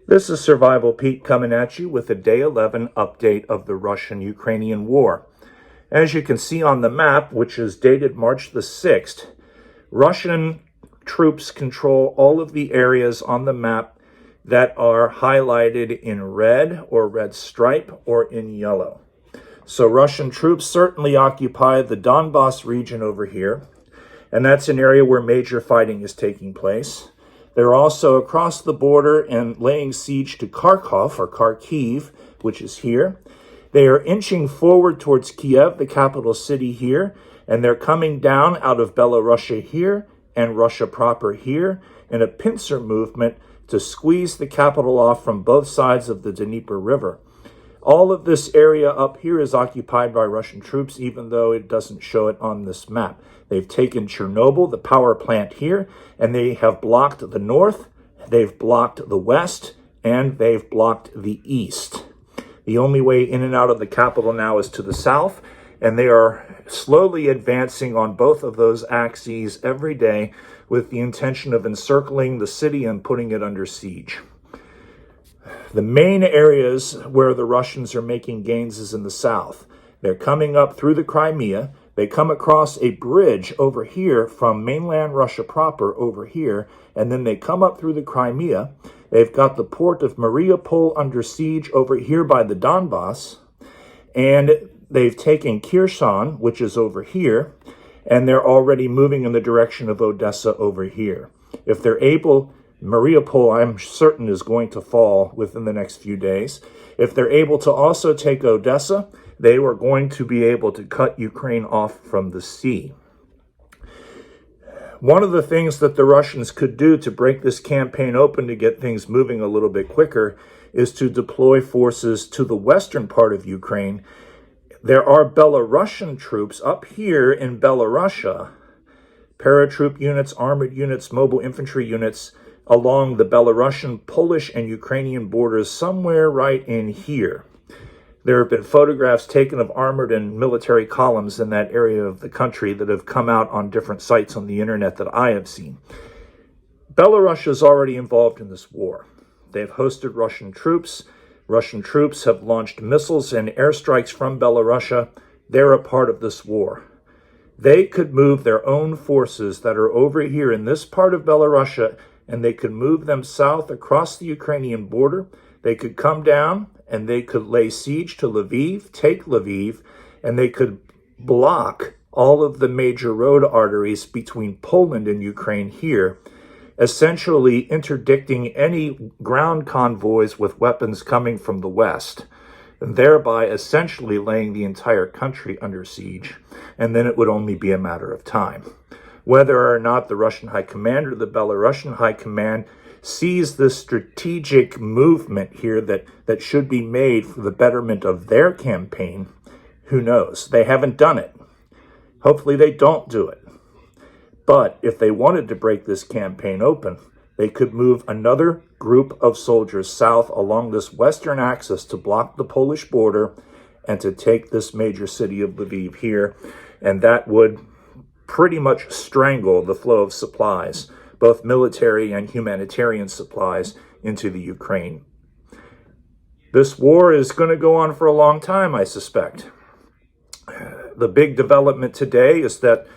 This is Survival Pete coming at you with a Day 11 update of the Russian-Ukrainian war. As you can see on the map, which is dated March the 6th, Russian troops control all of the areas on the map that are highlighted in red or red stripe or in yellow. So Russian troops certainly occupy the Donbas region over here, and that's an area where major fighting is taking place. They're also across the border and laying siege to Kharkov or Kharkiv, which is here. They are inching forward towards Kiev, the capital city here, and they're coming down out of Belarusia here and Russia proper here in a pincer movement to squeeze the capital off from both sides of the Dnieper River. All of this area up here is occupied by Russian troops, even though it doesn't show it on this map. They've taken Chernobyl, the power plant here, and they have blocked the north, they've blocked the west, and they've blocked the east. The only way in and out of the capital now is to the south, and they are slowly advancing on both of those axes every day with the intention of encircling the city and putting it under siege. The main areas where the Russians are making gains is in the south. They're coming up through the Crimea. They come across a bridge over here from mainland Russia proper over here, and then they come up through the Crimea. They've got the port of Mariupol under siege over here by the Donbas, and they've taken Kherson, which is over here, and they're already moving in the direction of Odessa over here. If they're able, Mariupol, I'm certain, is going to fall within the next few days. If they're able to also take Odessa, they are going to be able to cut Ukraine off from the sea. One of the things that the Russians could do to break this campaign open to get things moving a little bit quicker is to deploy forces to the western part of Ukraine. There are Belarusian troops up here in Belarusia, paratroop units, armored units, mobile infantry units, along the Belarusian, Polish, and Ukrainian borders somewhere right in here. There have been photographs taken of armored and military columns in that area of the country that have come out on different sites on the internet that I have seen. Belarus is already involved in this war. They've hosted Russian troops. Russian troops have launched missiles and airstrikes from Belarus. They're a part of this war. They could move their own forces that are over here in this part of Belarus, and they could move them south across the Ukrainian border. They could come down and they could lay siege to Lviv, take Lviv, and they could block all of the major road arteries between Poland and Ukraine here, essentially interdicting any ground convoys with weapons coming from the west, and thereby essentially laying the entire country under siege. And then it would only be a matter of time. Whether or not the Russian High Command or the Belarusian High Command sees this strategic movement here that should be made for the betterment of their campaign, who knows? They haven't done it. Hopefully they don't do it. But if they wanted to break this campaign open, they could move another group of soldiers south along this western axis to block the Polish border and to take this major city of Lviv here. And that would pretty much strangle the flow of supplies, both military and humanitarian supplies, into the Ukraine. This war is going to go on for a long time, I suspect. The big development today is that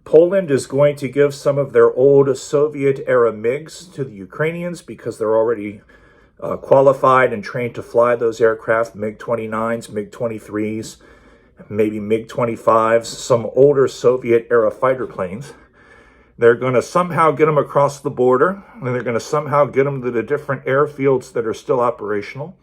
Poland is going to give some of their old Soviet-era MiGs to the Ukrainians because they're already qualified and trained to fly those aircraft, MiG-29s, MiG-23s, maybe MiG-25s, some older Soviet-era fighter planes. They're going to somehow get them across the border, and they're going to somehow get them to the different airfields that are still operational.